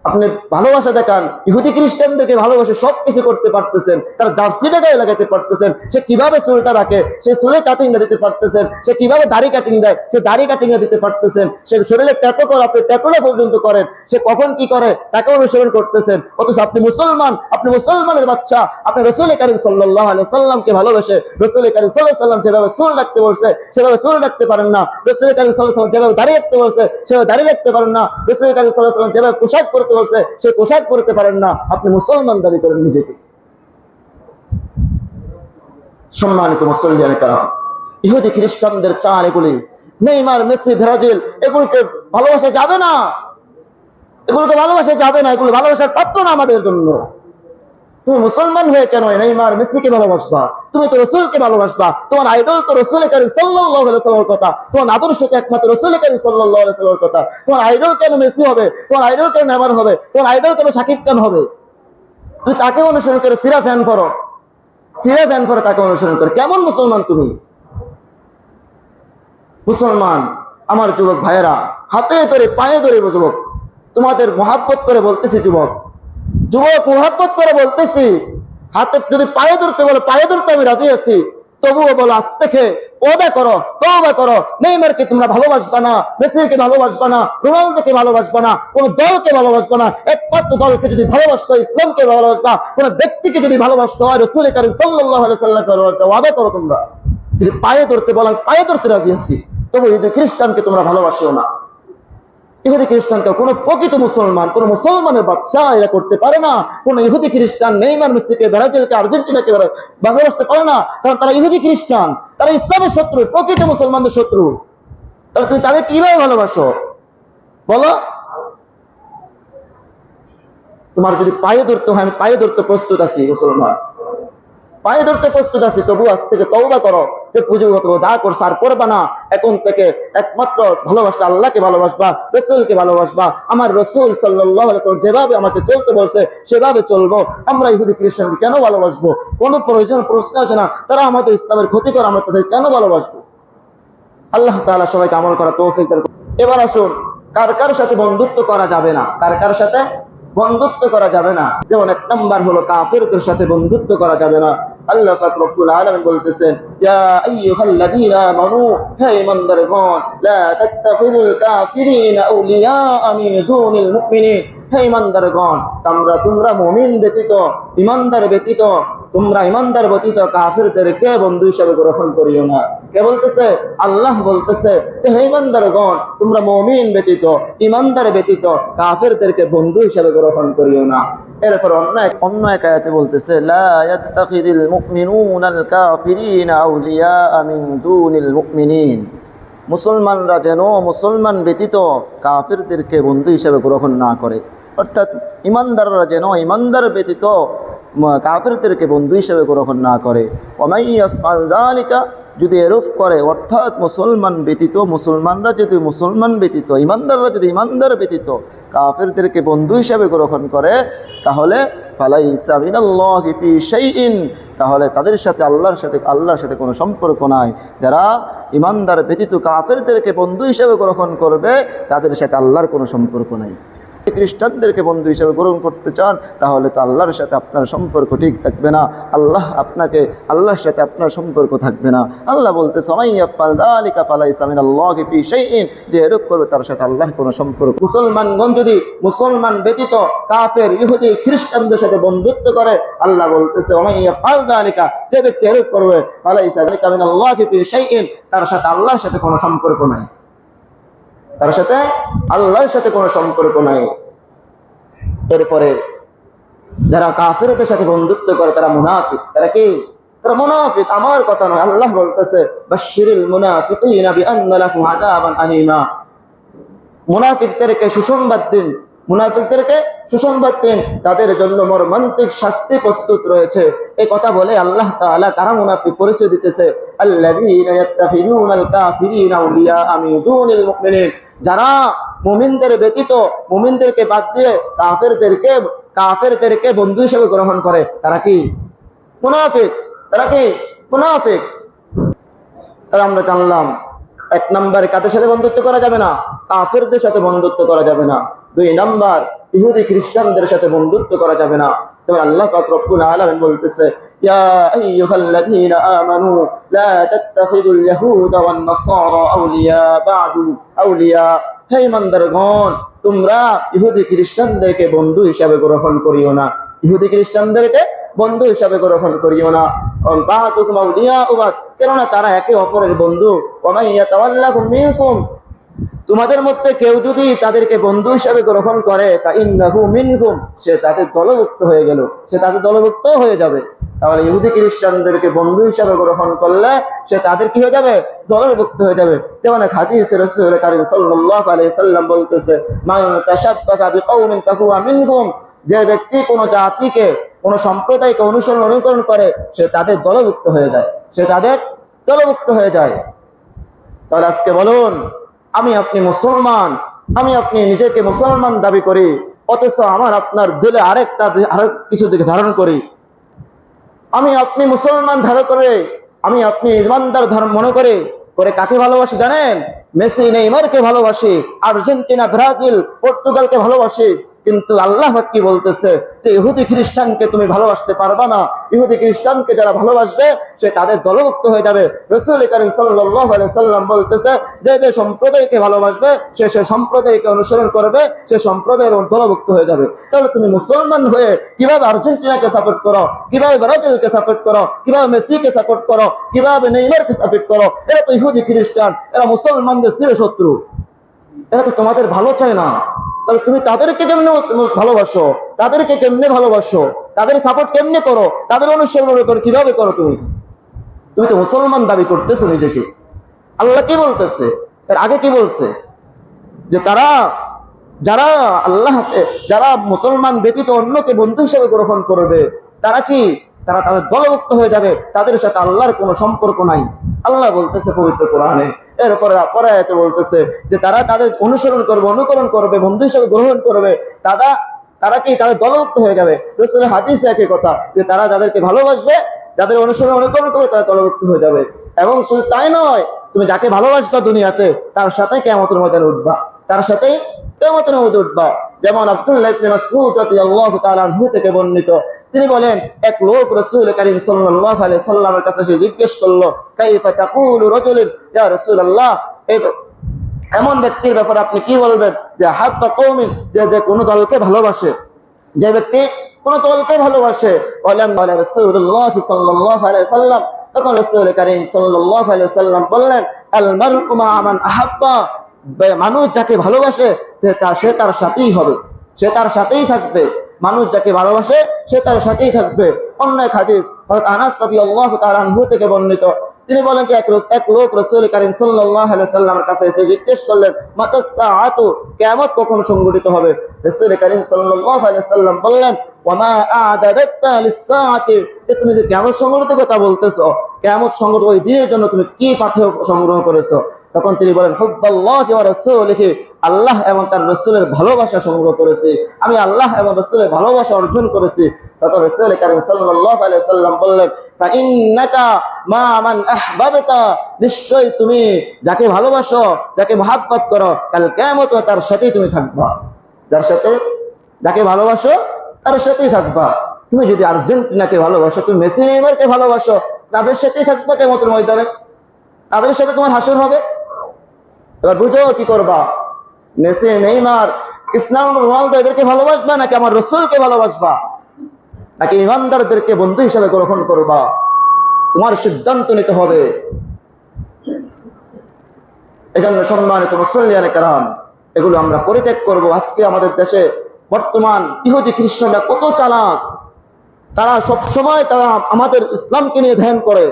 আপনি ভালোবাসা দেখান, ইহুদি খ্রিস্টানদেরকে ভালোবাসে সবকিছু করতে পারতেছেন, তার জার্সিটা গায়ে লাগাতে পারতেছেন, সে কিভাবে চুলটা রাখে সে চুলে কাটিংটা দিতে পারতেছেন, সে কিভাবে দাড়ি কাটিং দেয় সে দাড়ি কাটিংটা দিতে পারতেছেন, সে শরীরে ট্যাটু করে আপনি ট্যাটুটা পর্যন্ত করেন, সে কখন কি করে তাকে অনুসরণ করতেছেন। অথচ আপনি মুসলমান, আপনি মুসলমানের বাচ্চা, আপনি রাসূল করিম সাল্লাল্লাহু আলাইহি ওয়াসাল্লামকে ভালোবাসে রাসূল করিম সাল্লাল্লাহু আলাইহি ওয়াসাল্লাম যেভাবে চুল রাখতে বলছে সেভাবে চুল রাখতে পারেন না, রাসূল করিম সাল্লাল্লাহু আলাইহি ওয়াসাল্লাম যেভাবে দাড়ি রাখতে বলছে সেভাবে দাড়ি রাখতে পারেন না, রাসূল করিম সাল্লাল্লাহু আলাইহি ওয়াসাল্লাম যেভাবে পোশাক পরতে বলছে সে পোশাক পরতে পারেন না। আপনি মুসলমান দাবি করেন নিজেকে। সম্মানিত মুসলমানের কারণ ইহুদি খ্রিস্টানদের চাল এগুলি, নেইমার, মেসি, ব্রাজিল, এগুলোকে ভালোবাসা যাবে না, এগুলোকে ভালোবাসা যাবে না, এগুলো ভালোবাসার পাত্র না আমাদের জন্য। তুমি মুসলমান হয়ে কেন নেইমার মেসিকে ভালোবাসবা? তুমি তো রসুলকে ভালোবাসবা। তোমার আইডল তো রসুল কারীম সাল্লাল্লাহু আলাইহি ওয়াসাল্লামের কথা, তোমার আদর্শ তো একমাত্র রসুল কারীম সাল্লাল্লাহু আলাইহি ওয়াসাল্লামের কথা। তোমার আইডল কেন মেসি হবে? তোমার আইডল কেন নেইমার হবে? তোমার আইডল কেন শাকিব খান হবে? তুমি তাকে অনুসরণ করে সিরা ফ্যান করো, সিরা ফ্যান করে তাকে অনুসরণ করে। কেমন মুসলমান তুমি? মুসলমান আমার যুবক ভাইয়েরা, হাতে ধরে পায়ে ধরে যুবক, তোমাদের মহাব্বত করে বলতেছি যুবক, যুবক মহাব্বত করে বলতেছি, হাতে যদি পায়ে ধরতে বলো পায়ে ধরতে আমি রাজি আছি, তবুও বলো আজ থেকে ওয়াদা করো, তওবা করো, নেইমারকে তোমরা ভালোবাসবা না, মেসিকে ভালোবাসবা না, রোনালদোকে ভালোবাসবা না, কোন দলকে ভালোবাসবা না। একমাত্র দলকে যদি ভালোবাসতে হয়, ইসলামকে ভালোবাসবা। কোন ব্যক্তিকে যদি ভালোবাসতে হয়, রাসূল কারীম সাল্লাল্লাহু আলাইহি ওয়াসাল্লামকে ভালোবাসবা। ওয়াদা করো তোমরা। যদি পায়ে ধরতে বলো পায়ে ধরতে রাজি আছি, তবু ইহুদি খ্রিস্টানকে তোমরা ভালোবাসিও না। ইহুদি খ্রিস্টানকে কোন প্রকৃত মুসলমান, কোন মুসলমানের বাচ্চা এরা করতে পারে না। কোন ইহুদি খ্রিস্টান নেইমার মেসিকে, ব্রাজিলকে, আর্জেন্টিনাকে ভালোবাসতে পারে না, কারণ তারা ইহুদি খ্রিস্টান, তারা ইসলামের শত্রু, প্রকৃত মুসলমানদের শত্রু। তাহলে তুমি তাদের কিভাবে ভালোবাসো বলো? তোমার যদি পায়ে ধরতে হয়, আমি পায়ে ধরতে প্রস্তুত আছি মুসলমান, পায়ে ধরতে প্রস্তুত আছি, তবু আজ থেকে তওবা করো, যে পুঁজিগত যা করছো আর করবা না। এখন থেকে একমাত্র ভালোবাসবা, আল্লাহকে ভালোবাসবা, রসুলকে ভালোবাসবা। আমার রসুল সাল্লাল্লাহু আলাইহি ওয়াসাল্লাম যেভাবে আমাকে চলতে বলছে সেভাবে চলবো। আমরা ইহুদি খ্রিস্টানকে কেন ভালোবাসবো? কোনো প্রয়োজন প্রশ্ন আসে না। তারা আমাদের ইসলামের ক্ষতি করে, আমরা তাদের কেন ভালোবাসবো? আল্লাহ তাআলা সবাইকে আমল করা তৌফিক দান করুন। এবার আসুন, কার কার সাথে বন্ধুত্ব করা যাবে না, কার কার সাথে বন্ধুত্ব করা যাবে না। যেমন এক নাম্বার হলো কাফেরদের সাথে বন্ধুত্ব করা যাবে না। আল্লাহ পাক রব্বুল আলামিন বলতেছেন, ইয়া আইয়ুহাল্লাযীনা আমানু, হে ঈমানদারগণ, লা তাত্তাখিযুল কাফিরিনা আউলিয়া মিন দুনিল মুমিনিন। হে ঈমানদারগণ, তোমরা মুমিন ব্যতীত, ঈমানদার ব্যতীত, তোমরা ঈমানদার ব্যতীত কাফিরদেরকে বন্ধু হিসেবে গ্রহণ করিও না। কে বলতেছে? আল্লাহ বলতেছে, হে ঈমানদারগণ, তোমরা মুমিন ব্যতীত, ঈমানদার ব্যতীত কাফিরদেরকে বন্ধু হিসেবে গ্রহণ করিও না। এরপর অন্য এক আয়াতে বলতেছে, লা ইয়াত্তাখিযুল মুমিনুনাল কাফিরিনা আউলিয়া মিন দুনিল মুমিনিন। মুসলমানরা যেন মুসলমান ব্যতীত কাফিরদেরকে বন্ধু হিসেবে গ্রহণ না করে। অর্থাৎ ঈমানদাররা যেন ঈমানদার ব্যতীত কাফিরদেরকে বন্ধু হিসেবে গ্রহণ না করে। ওয়ামাই ইয়াফআল যালিকা, যদি এরূপ করে, অর্থাৎ মুসলমান ব্যতীত, মুসলমানরা যদি মুসলমান ব্যতীত, ঈমানদাররা যদি ঈমানদার ব্যতীত কাফিরদেরকে বন্ধু হিসেবে গ্রহণ করে, তাহলে ফালাইসা মিনাল্লাহি ফি শাইইন, তাহলে তাদের সাথে আল্লাহর সাথে কোনো সম্পর্ক নাই। যারা ঈমানদার ব্যতীত কাফিরদেরকে বন্ধু হিসেবে গ্রহণ করবে, তাদের সাথে আল্লাহর কোনো সম্পর্ক নাই। খ্রিস্টানদেরকে বন্ধু হিসেবে গ্রহণ করতে চান, তাহলে তো আল্লাহর সাথে আপনার সম্পর্ক ঠিক থাকবে না। আল্লাহর সাথে আপনার সম্পর্ক থাকবে না। আল্লাহ বলতেছে, যে এরূপ করবে তার সাথে আল্লাহ কোনো সম্পর্ক। মুসলমানগণ যদি মুসলমান ব্যতীত কাফের, ইহুদি, খ্রিস্টানদের সাথে বন্ধুত্ব করে, আল্লাহ বলতেছে, যে ব্যক্তি এরূপ করবে, তার সাথে আল্লাহর সাথে কোনো সম্পর্ক নাই, তার সাথে আল্লাহর সাথে কোনো সম্পর্ক নাই। এরপরে যারা কাফিরদের সাথে বন্ধুত্ব করে তারা মুনাফিক। তারা কি? তারা মুনাফিক। আমার কথা নয়, আল্লাহ বলতেছে, বাশশিরিল মুনাফিকিনা বিআন্না লাহুম আযাবান আলীমা। মুনাফিকদেরকে সুসংবাদ দিন, মুনাফিকদেরকে সুসংবাদ দিন, তাদের জন্য মর্মান্তিক শাস্তি প্রস্তুত রয়েছে। এই কথা বলে আল্লাহ তাআলা কারা মুনাফিক পরিচয় দিতেছে, আল্লাযীনা ইয়াত্তাখিযুনাল কাফিরিনা আউলিয়া মিন দুনিল মুমিনিন। যারা মুমিনদের ব্যতীত, মুমিনদেরকে বাদ দিয়ে কাফেরদেরকে বন্ধু হিসেবে গ্রহণ করে, তারা কি? মুনাফিক। তারা কি? মুনাফিক। তারা আমরা জানলাম, এক নাম্বার কাদের সাথে বন্ধুত্ব করা যাবে না? কাফেরদের সাথে বন্ধুত্ব করা যাবে না। দুই নাম্বার, ইহুদি খ্রিস্টানদের সাথে বন্ধুত্ব করা যাবে না। যেমন আল্লাহ পাক রব্বুল আলামিন বলতেছে, ইয়া আইয়ুহাল্লাযীনা আমানু লা তাত্তাখিযুল ইয়াহুদা ওয়ান নাসারা আউলিয়া বা'দু আউলিয়া। হে ঈমানদারগণ, তোমরা ইহুদি খ্রিস্টানদেরকে বন্ধু হিসাবে গ্রহণ করিও না, ইহুদি খ্রিস্টানদেরকে বন্ধু হিসাবে গ্রহণ করিও না। বা'দুকুম আউলিয়াউ বা'দ, কেননা তারা একে অপরের বন্ধু। ওয়া মান ইয়াতাওয়াল্লাহুম মিনকুম, তোমাদের মধ্যে কেউ যদি তাদেরকে বন্ধু হিসাবে গ্রহণ করে, ফাইন্নাহু মিনহুম, সে তাদের দলভুক্ত হয়ে গেল, সে তাদের দলভুক্ত হয়ে যাবে। তাহলে ইহুদি খ্রিস্টানদেরকে বন্ধু হিসাবে গ্রহণ করলে সে তাদের কি হয়ে যাবে? দলভুক্ত হয়ে যাবে। যেমন এক হাদিসে রাসূল কারীম সাল্লাল্লাহু আলাইহি সাল্লাম বলতেছে, মান তাশাব্বাহা বিকাউমিন ফাহুয়া মিনহুম। যে ব্যক্তি কোনো জাতিকে কোনো সম্প্রদায়কে অনুকরণ করে সে তাদের দলভুক্ত হয়ে যায়, সে তাদের দলভুক্ত হয়ে যায়। তাহলে আজকে বলুন, আমি আপনি মুসলমান, আমি আপনি নিজেকে মুসলমান দাবি করি, অথচ আমার আপনার দিলে আরেক কিছু দিকে ধারণ করি। আমি আপনি মুসলমান ধারণ করে, আমি আপনি ইমানদার ধর্ম মনে করে কাকে ভালোবাসি জানেন? মেসি নেইমারকে ভালোবাসি, আর্জেন্টিনা ব্রাজিল পর্তুগালকে ভালোবাসি। কিন্তু আল্লাহ কি বলতেছে যে ইহুদি খ্রিস্টানকে তুমি ভালোবাসতে পারবা না। ইহুদি খ্রিস্টানকে যারা ভালোবাসবে সে তাদের দলভুক্ত হয়ে যাবে। রাসূল কারীম সাল্লাল্লাহু আলাইহি সাল্লাম বলতেছে যে সম্প্রদায়কে ভালোবাসবে সে সম্প্রদায়কে অনুসরণ করবে, সে সম্প্রদায়ের দলভুক্ত হয়ে যাবে। তাহলে তুমি মুসলমান হয়ে কিভাবে আর্জেন্টিনাকে সাপোর্ট করো, কিভাবে ব্রাজিলকে সাপোর্ট করো, কিভাবে মেসিকে সাপোর্ট করো, কিভাবে নেইমারকে সাপোর্ট করো? এরা তো ইহুদি খ্রিস্টান, এরা মুসলমানদের চিরশত্রু, এরা তো তোমাদের ভালো চায় না। তাহলে তুমি তাদেরকে কেমনে ভালোবাসো, তাদেরকে কেমনে ভালোবাসো, তাদের সাপোর্ট কেমনে করো, তাদের অনুসরণ করো, কিভাবে করো? তুমি তো মুসলমান দাবি করতেছো নিজেকে। আল্লাহ কি বলতেছে? এর আগে কি বলছে? যে যারা মুসলমান ব্যতীত অন্যকে বন্ধু হিসেবে গ্রহণ করবে তারা তাদের দলভুক্ত হয়ে যাবে, তাদের সাথে আল্লাহর কোনো সম্পর্ক নাই। আল্লাহ বলতেছে পবিত্র কোরআনে। এরপরে পরে আয়াতে বলতেছে যে তারা তাদের অনুকরণ করবে, বন্ধু হিসেবে গ্রহণ করবে, তাদের দলভুক্ত হয়ে যাবে। রাসূলের হাদিসে একই কথা যে তারা যাদেরকে ভালোবাসবে, যাদের অনুকরণ করবে, তারা দলভুক্ত হয়ে যাবে। এবং শুধু তাই নয়, তুমি যাকে ভালোবাসবা দুনিয়াতে তার সাথে কিয়ামতের ময়দানে উঠবা, তার সাথেই কিয়ামতের ময়দানে উঠবা। যেমন আব্দুল্লাহ ইবনে মাসউদ রাদিয়াল্লাহু তাআলা আনহু থেকে বর্ণিত, তিনি বলেন এক লোক রাসূল কারীম সাল্লাল্লাহু আলাইহি সাল্লামের কাছে এসে জিজ্ঞেস করলো, কাইফা তাকুলু রাজুলুন ইয়া রাসূলুল্লাহ, এমন ব্যক্তির ব্যাপারে আপনি কি বলবেন যে হাব্বা কওমিন, যে কোন দলকে ভালোবাসে, যে ব্যক্তি কোন দলকে ভালোবাসে। বলেন রাসূলুল্লাহ সাল্লাল্লাহু আলাইহি সাল্লাম, তখন রাসূল কারীম সাল্লাল্লাহু আলাইহি সাল্লাম বললেন আল মারউ মা মান আহাব্বা, মানুষ যাকে ভালোবাসে সে তার সাথেই হবে, সে তার সাথেই থাকবে। মানুষ যাকে ভালোবাসে সে তার সাথেই থাকবে। অন্য এক হাদিস হযরত আনাস রাদিয়াল্লাহু তাআলা আনহু থেকে বর্ণিত, তিনি বলেন যে এক লোক রাসূল কারীম সাল্লাল্লাহু আলাইহি সাল্লামের কাছে এসে জিজ্ঞেস করলেন মাতাস সাআতু, কিয়ামত কখন সংঘটিত হবে? রাসূল কারীম সাল্লাল্লাহু আলাইহি সাল্লাম বললেন ওয়া মা আ'দাদাতা লিস-সাআতি, তুমি যে কিয়ামত সংঘটিত কথা বলতেছো, কিয়ামত সংঘটিত ওই দিনের জন্য তুমি কি পাথেয় সংগ্রহ করেছো? তখন তিনি বলেন হুব্বাল্লাহি ওয়া রাসূলিহি, আল্লাহ এবং তার রাসূলের ভালোবাসা সংগ্রহ করেছি, আমি আল্লাহ এবং রাসূলের ভালোবাসা অর্জন করেছি। তখন রাসূল কারীম সাল্লাল্লাহু আলাইহি সাল্লাম বললেন ফা ইন্নাকা মা মান আহবাবতা, নিশ্চয়ই তুমি যাকে ভালোবাসো, যাকে মহব্বত করো, কাল কিয়ামতে তার সাথেই তুমি থাকবা। যাকে ভালোবাসো তার সাথেই থাকবা। তুমি যদি আর্জেন্টিনাকে ভালোবাসো, তুমি মেসি নেইমারকে ভালোবাসো, তাদের সাথেই থাকবা কিয়ামতের ময়দানে, তাদের সাথে তোমার হাসর হবে। এবার বুঝো কি করবা? মেসি নেইমার ক্রিস্টিয়ানো রোনালদো এদেরকে ভালোবাসবা নাকি আমার রাসূলকে ভালোবাসবা, নাকি ইমানদারদেরকে বন্ধু হিসেবে গ্রহণ করবা? তোমার সিদ্ধান্ত নিতে হবে। এজন্য সম্মানিত মুসল্লিয়ানে কেরাম, এগুলো আমরা পরিত্যাগ করব। আজকে আমাদের দেশে বর্তমান ইহুদি খ্রিস্টানরা কত চালাক, তারা সবসময় আমাদের ইসলামকে নিয়ে ধ্যান করে,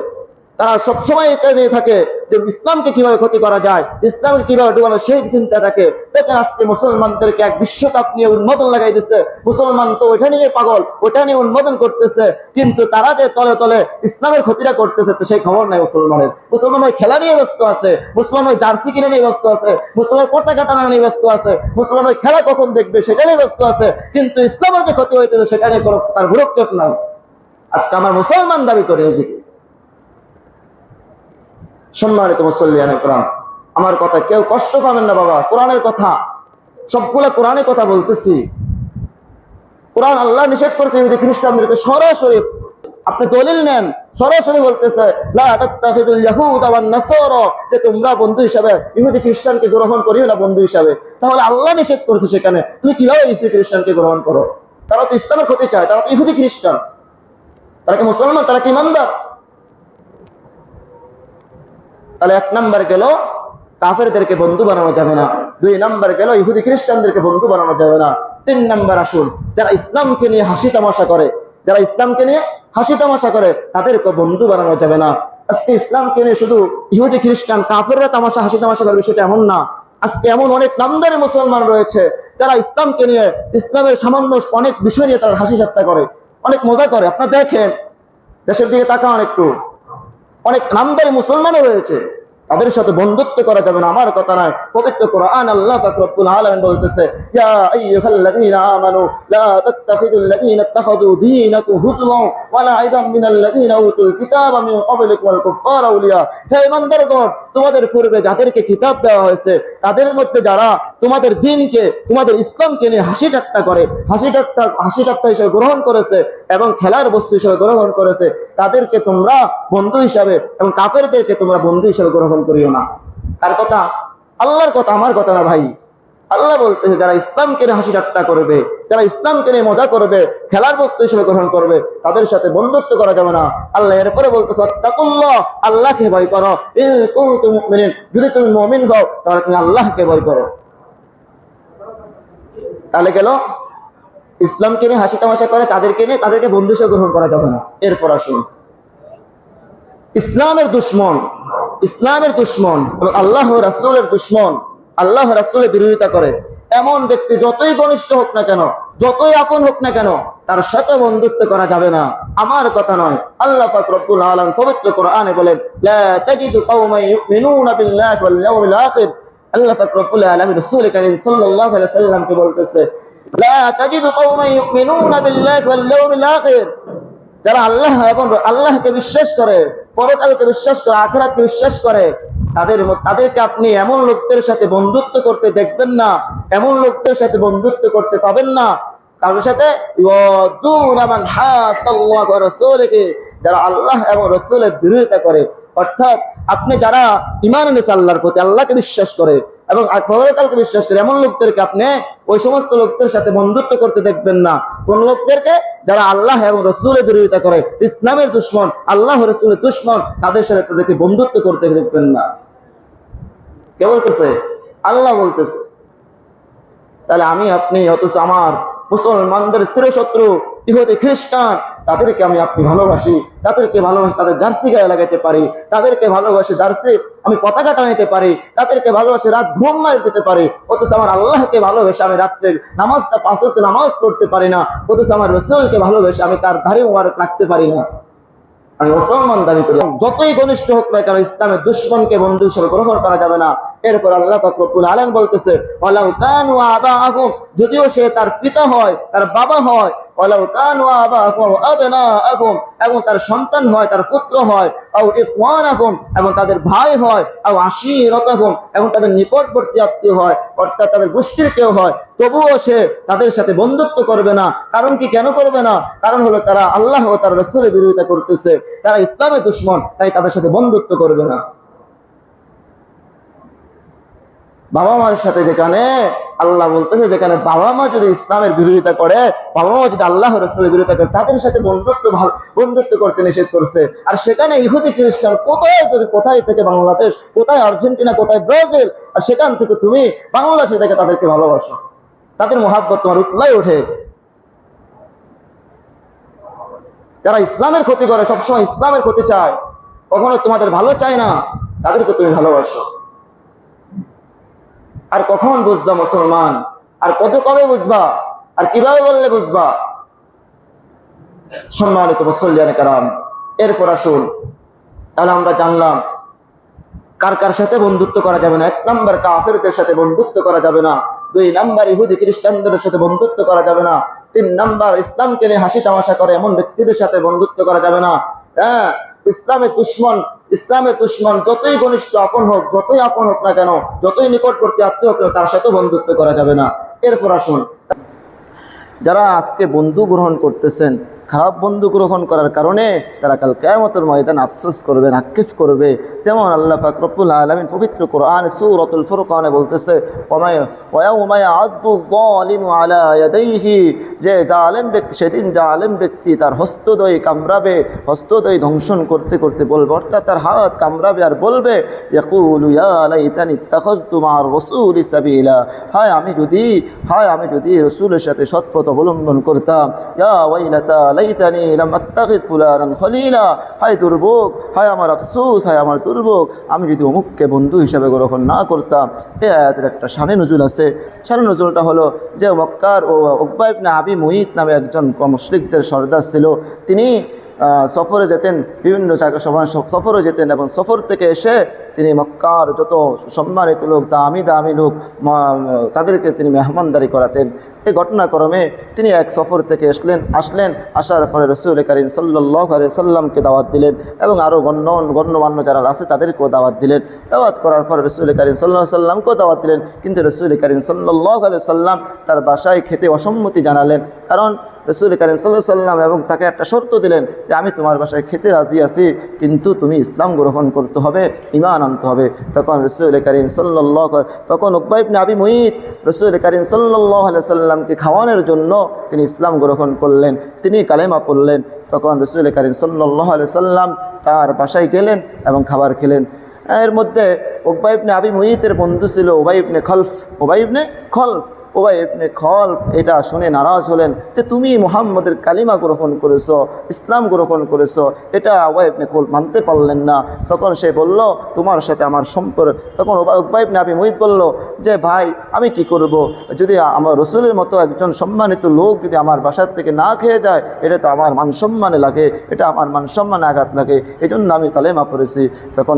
তারা সবসময় এটা নিয়ে থাকে যে ইসলামকে কিভাবে ক্ষতি করা যায়, ইসলামকে কিভাবে ডুবানো, সেই চিন্তা থাকে। দেখেন আজকে মুসলমানদেরকে এক বিশ্বকাপ নিয়ে উন্মোদন লাগাই দিচ্ছে, মুসলমান তো ওইটা নিয়ে পাগল, ওইটা নিয়ে উন্মোদন করতেছে, কিন্তু তারা যে তলে তলে ইসলামের ক্ষতিটা করতেছে তো সেই খবর নাই মুসলমানের। মুসলমান ওই খেলা নিয়ে ব্যস্ত আছে, মুসলমান ওই জার্সি কিনে নিয়ে ব্যস্ত আছে, মুসলমান কোটা কাটানো নিয়ে ব্যস্ত আছে, মুসলমান ওই খেলা কখন দেখবে সেটা নিয়ে ব্যস্ত আছে, কিন্তু ইসলামের যে ক্ষতি হইতেছে সেটা নিয়ে কোনো তার ভুরক্ষেপ নাই। আজকে আমার মুসলমান দাবি করে নিজেকে। সম্মানিত মুসল্লিয়ানে কেরাম, আমার কথা কেউ কষ্ট পাবেন না বাবা, কোরআনের কথা, সবগুলা কোরআনের কথা বলতেছি। কোরআন আল্লাহ নিষেধ করেছে ইহুদি খ্রিস্টানদেরকে সরাসরি, আপনি দলিল নেন, সরাসরি বলতেছে লা তাত্তাখিদুল ইয়াহুদা ওয়ান নাসারা, যে তোমরা বন্ধু হিসাবে ইহুদি খ্রিস্টানকে গ্রহণ করিও না বন্ধু হিসাবে। তাহলে আল্লাহ নিষেধ করেছে, সেখানে তুমি কিভাবে ইহুদি খ্রিস্টানকে গ্রহণ করো? তারা তো ইসলামের ক্ষতি চায়, তারা তো ইহুদি খ্রিস্টান, তারা কি মুসলমান, তারা কি ইমানদার? তাহলে এক নাম্বার গেল কাফেরদেরকে বন্ধু বানানো যাবে না, দুই নাম্বার গেল ইহুদি খ্রিস্টানদেরকে বন্ধু বানানো যাবে না, তিন নাম্বার আসুন যারা ইসলামকে নিয়ে হাসি তামাশা করে, যারা ইসলামকে নিয়ে হাসি তামাশা করে তাদেরকে বন্ধু বানানো যাবে না। আজকে ইসলামকে নিয়ে শুধু ইহুদি খ্রিস্টান কাফেররা তামাশা হাসি তামাশা করবে সেটা এমন না। আজকে এমন অনেক নামদারি মুসলমান রয়েছে যারা ইসলামকে নিয়ে, ইসলামের সামান্য অনেক বিষয় নিয়ে তারা হাসি ঠাট্টা করে, অনেক মজা করে। আপনারা দেখেন, দেশের দিকে তাকান একটু, অনেক নামদারি মুসলমানও রয়েছে, তাদের সাথে বন্ধুত্ব করা যাবে না, আমার কথা নয়। পবিত্র কোরআন আল্লাহ পাক রব্বুল আলামিন বলতেছে, ইয়া আইয়ুহাল্লাযীনা আমানু লা তাত্তাখিযুল্লাযীনা ইত্তাখাযু দীনাকুম হুজওয়ান ওয়া লা'iবাম মিনাল্লাযীনা উতুল কিতাবা মিন ক্বাবলিকুম ওয়াল কুফফারা আউলিয়া। হে ঈমানদারগণ, তোমাদের পূর্বে যাদেরকে কিতাব দেওয়া হয়েছে তাদের মধ্যে যারা তোমাদের দ্বীনকে, তোমাদের ইসলামকে নিয়ে হাসি ঠাট্টা করে, হাসি ঠাট্টা হিসেবে গ্রহণ করেছে এবং খেলার বস্তু হিসেবে গ্রহণ করেছে, তাদেরকে তোমরা বন্ধু হিসাবে এবং কাফেরদেরকে তোমরা বন্ধু হিসাবে গ্রহণ করিও না। কার কথা? আল্লাহর কথা, আমার কথা না ভাই। আল্লাহ বলতেছে যারা ইসলামকে নিয়ে হাসি ঠাট্টা করবে, যারা ইসলামকে নিয়ে মজা করবে, খেলার বস্তু হিসেবে গ্রহণ করবে, তাদের সাথে বন্ধুত্ব করা যাবে না। আল্লাহ এরপরে বলতেছে আত্তাকুল্লাহ, আল্লাহকে ভয় করো, ইন কুনতুম মুমিনিন, যদি তুমি মুমিন হও তাহলে তুমি আল্লাহকে ভয় করো। তাহলে গেল ইসলামকে নিয়ে হাসি তামাশা করে তাদেরকে বন্ধু হিসেবে গ্রহণ করা যাবে না। এরপর আসুন, ইসলামের দুশ্মন এবং আল্লাহ রাসূলের দুশ্মন, আল্লাহ রাসূলের বিরোধিতা করে এমন ব্যক্তি যতই ঘনিষ্ঠ হোক না কেন, যতই আপন হোক না কেন, তার সাথে বন্ধুত্ব করা যাবে না, আমার কথা নয়। আল্লাহ পাক রব্বুল আলামিন পবিত্র কোরআনে বলেন, লা তাজিদু কওমান ইউমিনুনা বিল্লাহি ওয়াল ইয়াউমিল আখির। আল্লাহ পাক রব্বুল আলামিন রাসূল কারীম সাল্লাল্লাহু আলাইহি ওয়াসাল্লামকে বলতেছে, লা তাজিদু কওমান ইউমিনুনা বিল্লাহি ওয়াল ইয়াউমিল আখির, যারা আল্লাহ এবং আল্লাহকে বিশ্বাস করে, পরকালকে বিশ্বাস করে, আখিরাতকে বিশ্বাস করে, তাদেরকে আপনি এমন লোকদের সাথে বন্ধুত্ব করতে দেখবেন না, এমন লোকদের সাথে বন্ধুত্ব করতে পাবেন না কারোর সাথে যারা আল্লাহ এবং রাসূলের বিরোধিতা করে। অর্থাৎ আপনি যারা ঈমান এনেছে আল্লাহর প্রতি, আল্লাহকে বিশ্বাস করে এবং পরকালকে বিশ্বাস করে, এমন লোকদেরকে আপনি ওই সমস্ত লোকদের সাথে বন্ধুত্ব করতে দেখবেন না। কোন লোকদেরকে? যারা আল্লাহ এবং রাসূলের বিরোধিতা করে, ইসলামের দুশমন, আল্লাহ রাসূলের দুশমন, তাদের সাথে তাদেরকে বন্ধুত্ব করতে দেখবেন না। কে বলতেছে? আল্লাহ বলতেছে। তাহলে আমি আপনি, অথচ আমার মুসলমানদের চিরশত্রু ইহুদি খ্রিস্টান, তাদেরকে আপনি ভালোবাসি, তাদেরকে ভালোবাসি, তাদের জার্সি গায়ে লাগাইতে পারি, তাদেরকে ভালোবাসি, জার্সি আমি পতাকা টানাইতে পারি, তাদেরকে ভালোবাসি, রাত ঘুম মারি দিতে পারি, অথচ আমার আল্লাহকে ভালোবেসে আমি রাত্রে নামাজটা 5 ওয়াক্ত নামাজ পড়তে পারি না, অথচ আমার রাসূলকে ভালোবেসে আমি তার দাড়ি মোবারক রাখতে পারি না। আমি মুসলমান দাবি করি। যতই ঘনিষ্ঠ হোক না কেন, ইসলামের দুশমনকে বন্ধু হিসেবে গ্রহণ করা যাবে না। এরপর আল্লাহ পাক রব্বুল আলামিন বলতেছে, ওয়ালাউ কানু আবাআকুম, যদিও সে তার পিতা হয়, তার বাবা হয়, ওয়ালাউ কানু আবাআকুম ওয়া আবনাআকুম, এবং তার সন্তান হয়, তার পুত্র হয়, আও ইখওয়ানাকুম, এবং তাদের ভাই হয়, আও আশীরাতাকুম, এবং তাদের নিকটবর্তী আত্মীয় হয়, অর্থাৎ তাদের গোষ্ঠীর কেউ হয়, তবুও সে তাদের সাথে বন্ধুত্ব করবে না। কারণ কি? কেন করবে না? কারণ হলো তারা আল্লাহ ও তার রাসূলের বিরোধিতা করতেছে, তারা ইসলামের দুশমন, তাই তাদের সাথে বন্ধুত্ব করবে না। বাবা মার সাথে যেখানে আল্লাহ বলতেছে, যেখানে বাবা মা যদি ইসলামের বিরোধিতা করে, বাবা মা যদি আল্লাহ রাসূলের বিরোধিতা করে, তাদের সাথে বন্ধুত্ব করতে নিষেধ করছে। আর সেখানে ইহুদি খ্রিস্টান কোথায় থেকে বাংলাদেশ, কোথায় আর্জেন্টিনা, কোথায় ব্রাজিল, আর সেখান থেকে তুমি বাংলাদেশে থেকে তাদেরকে ভালোবাসো, তাদের মহাব্বত তোমার উতলায় ওঠে। যারা ইসলামের ক্ষতি করে, সবসময় ইসলামের ক্ষতি চায়, কখনো তোমাদের ভালো চায় না, তাদেরকে তুমি ভালোবাসো। আর কখন বুঝবা মুসলমান? আর কবে বুঝবা? আর কিভাবে বললে বুঝবা? সম্মানিত মুসল্লিয়ানে কেরাম, এরপর আসুন, তাহলে আমরা জানলাম কার কার সাথে বন্ধুত্ব করা যাবে না। 1 নাম্বার, কাফেরদের সাথে বন্ধুত্ব করা যাবে না। 2 নাম্বার, ইহুদি খ্রিস্টানদের সাথে বন্ধুত্ব করা যাবে না। 3 নাম্বার, ইসলামকে নিয়ে হাসি তামাশা করে এমন ব্যক্তিদের সাথে বন্ধুত্ব করা যাবে না। হ্যাঁ, ইসলামের দুশমন যতই ঘনিষ্ঠ আপন হোক, না কেন, যতই নিকটবর্তী আত্মীয় হোক, তার সাথে বন্ধুত্ব করা যাবে না। এরপর আসুন, যারা আজকে বন্ধু গ্রহণ করতেছেন, খারাপ বন্ধু গ্রহণ করার কারণে তারা কাল কিয়ামতের ময়দানে আফসোস করবে, আক্ষেপ করবে। যেমন আল্লাহ পাক রব্বুল আলামিন পবিত্র কোরআন সূরাতুল ফুরকানে বলতেছে, ওয়ায়াউমা ইয়া'আদ্দু যালিমু আলা ইয়াদাইহি, যে জালেম ব্যক্তি, সেদিন জালেম ব্যক্তি তার হস্তদ্বয় কামড়াবে, হস্তদ্বয় ধ্বংসন করতে করতে বলবে, অর্থাৎ তার হাত কামড়াবে আর বলবে, ইয়াকুলু ইয়া লাইতানি ইত্তাখাযতু মা'আর রাসূলি সাবিলা, হায় আমি যদি রাসূলের সাথে সৎপথ অবলম্বন করতাম। ইয়া ওয়াইলাতা লাইতানি লাম আত্তাখিয ফুলানান খলিলা, হায় দুর্ভোগ, হায় আমার আফসোস, হায় আমার দুর্ভোগ, আমি যদি অমুককে বন্ধু হিসাবে গ্রহণ না করতাম। এই আয়াতের একটা শানে নজুল আছে। শানে নজুলটা হলো যে মক্কার ও উকবা ইবনে আবি মুইত নামে একজন মুশরিকদের সর্দার ছিল। তিনি সফরে যেতেন, বিভিন্ন জায়গায় সফরে যেতেন, এবং সফর থেকে এসে তিনি মক্কার যত সম্মানিত লোক, দামি দামি লোক, তাদেরকে তিনি মেহমানদারি করাতেন। এই ঘটনাক্রমে তিনি এক সফর থেকে আসলেন। আসার পরে রাসূল করিম সাল্লাল্লাহু আলাইহি সাল্লামকে দাওয়াত দিলেন, এবং আরও গণ্যমান্য যারা আছে তাদেরকেও দাওয়াত দিলেন। দাওয়াত করার পরে রাসূল করিম সাল্লাল্লাহু আলাইহি সাল্লামকেও দাওয়াত দিলেন, কিন্তু রাসূল করিম সাল্লাল্লাহু আলাইহি সাল্লাম তার বাসায় খেতে অসম্মতি জানালেন। কারণ রাসূল করিম সাল্লাল্লাহু আলাইহি সাল্লাম এবং তাকে একটা শর্ত দিলেন যে আমি তোমার বাসায় খেতে রাজি আছি, কিন্তু তুমি ইসলাম গ্রহণ করতে হবে, ঈমান আনতে হবে। তখন রাসূল করিম তখন উকবা ইবনে আবি মুইত রাসূল করিম সাল্লাল্লাহু আলাইহি সাল্লামকে খাওয়ানোর জন্য তিনি ইসলাম গ্রহণ করলেন, তিনি কালেমা পড়লেন। তখন রাসূল করিম সাল্লাল্লাহু আলাইহি সাল্লাম তার বাসায় গেলেন এবং খাবার খেলেন। এর মধ্যে উকবা ইবনে আবি মুইতের বন্ধু ছিল উবাই ইবনে খলফ। উবাই ইবনে খলফ এটা শুনে নারাজ হলেন যে তুমি মুহাম্মদের কালিমা গ্রহণ করেছো, ইসলাম গ্রহণ করেছো, এটা উবাই ইবনে খলফ মানতে পারলেন না। তখন সে বলল তোমার সাথে আমার সম্পর্ক। তখন উকবা ইবনে আবি মুইত বলল যে ভাই আমি কি করব, যদি আমার রসুলের মতো একজন সম্মানিত লোক যদি আমার বাসার থেকে না খেয়ে যায়, এটা তো আমার মান সম্মানে লাগে, এটা আমার মান সম্মানে আঘাত লাগে, এই জন্য আমি কালেমা পড়েছি। তখন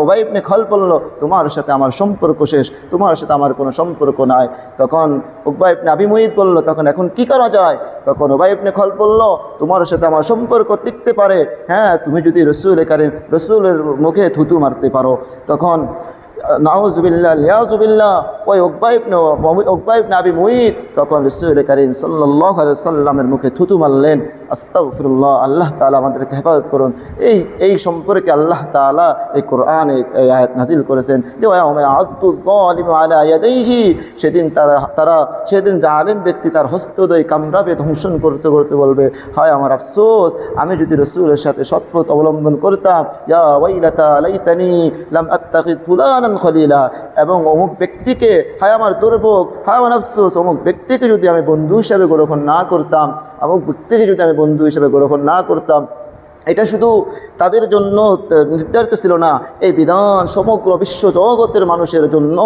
উবাই ইবনে খলফ বলল তোমার সাথে আমার সম্পর্ক শেষ, তোমার সাথে আমার কোনো সম্পর্ক নাই। তখন উকবা ইবনে আবি মুইত বলল তখন এখন কি করা যায়? তখন উবাই ইবনে খলফ বলল তোমার সাথে আমার সম্পর্ক টিকতে পারে, হ্যাঁ, তুমি যদি রসুলের মুখে থুতু মারতে পারো। তখন নাউজুবিল্লাহ লিয়াজুবিল্লাহ ওই উকবা ইবনে আবি মুইত তখন রাসূল করিম সাল্লাল্লাহু আলাইহি সাল্লামের মুখে থুতু মারলেন। আস্তাগফিরুল্লাহ, আল্লাহ তাআলা আমাদেরকে হেফাজত করুন। এই সম্পর্কে আল্লাহ তাআলা এই কোরআনে এই আয়াত নাজিল করেছেন যে যালিমু আলা ইয়াদাইহি, সেদিন জালিম ব্যক্তি তার হস্তদ্বয় কামড়াবে, ধ্বংসন করতে করতে বলবে হায় আমার আফসোস, আমি যদি রাসূলের সাথে সৎপথ অবলম্বন করতাম, ইয়া ওয়াইলাতা লাইতানি লাম আত্তাখিদ ফুলানান খলিলা, এবং অমুক ব্যক্তিকে, হায় আমার দুর্ভোগ, হায় আমার আফসোস, অমুক ব্যক্তিকে যদি আমি বন্ধু হিসাবে গ্রহণ না করতাম, অমুক ব্যক্তিকে যদি আমি বন্ধু হিসেবে গ্রহণ না করতাম। এটা শুধু তাদের জন্য নির্ধারিত ছিল না, এই বিধান সমগ্র বিশ্ব জগতের মানুষের জন্য,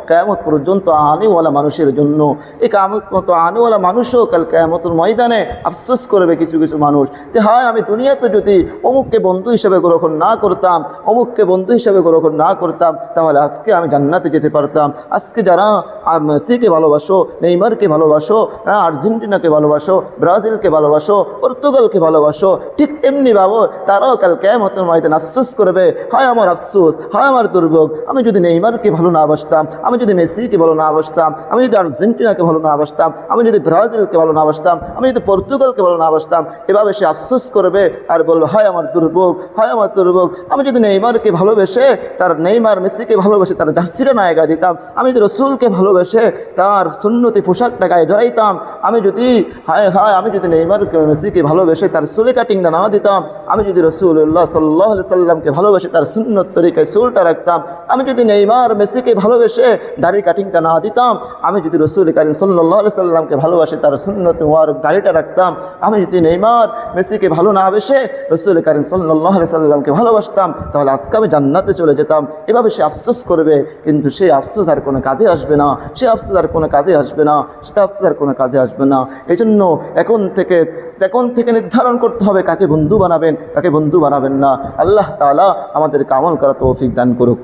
কিয়ামত পর্যন্ত আনেওয়ালা মানুষের জন্য। এই কিয়ামত আনেওয়ালা মানুষও কাল কিয়ামতের ময়দানে আফসোস করবে কিছু কিছু মানুষ যে হায় আমি দুনিয়াতে যদি অমুককে বন্ধু হিসেবে গ্রহণ না করতাম, তাহলে আজকে আমি জান্নাতে যেতে পারতাম। আজকে যারা মেসিকে ভালোবাসো, নেইমারকে ভালোবাসো, আর্জেন্টিনাকে ভালোবাসো, ব্রাজিলকে ভালোবাসো, পর্তুগালকে ভালোবাসো, ঠিক এমনি তারাও কাল কিয়ামতের ময়দানে আফসোস করবে হায় আমার আফসোস, হায় আমার দুর্ভোগ, আমি যদি নেইমারকে ভালো না বাসতাম, আমি যদি মেসিকে ভালো না বাসতাম, আমি যদি আর্জেন্টিনাকে ভালো না বাসতাম, আমি যদি ব্রাজিলকে ভালো না বাসতাম, আমি যদি পর্তুগালকে ভালো না বাসতাম। এভাবে সে আফসোস করবে আর বলবে হায় আমার দুর্ভোগ, হায় আমার দুর্ভোগ, আমি যদি নেইমারকে ভালোবেসে নেইমার মেসিকে ভালোবেসে তার জার্সিটা না গায়ে দিতাম, আমি যদি রসুলকে ভালোবেসে তার সুন্নতি পোশাকটা গায়ে জড়াইতাম, আমি যদি নেইমারকে মেসিকে ভালোবেসে তার চুলে কাটিংটা না দিতাম, আমি যদি রাসূলুল্লাহ সাল্লাল্লাহু আলাইহি সাল্লামকে ভালোবেসে তার সুন্নত তরিকায় চুলটা রাখতাম, আমি যদি নেইমার মেসিকে ভালোবেসে দাড়ি কাটিংটা না দিতাম, আমি যদি রাসূল করিম সাল্লাল্লাহু আলাইহি সাল্লামকে ভালোবেসে তার সুন্নত মুবারক দাড়িটা রাখতাম, আমি যদি নেইমার মেসিকে ভালো না বেসে রাসূল করিম সাল্লাল্লাহু আলাইহি সাল্লামকে ভালোবাসতাম, তাহলে আজকে আমি জান্নাতে চলে যেতাম। এভাবে সে আফসোস করবে, কিন্তু সেই আফসোস আর কোনো কাজে আসবে না, এই জন্য এখন থেকে নির্ধারণ করতে হবে কাকে বন্ধু বানাবেন, কাকে বন্ধু বানাবেন না। আল্লাহ তাআলা আমাদেরকে আমল করা তৌফিক দান করুক।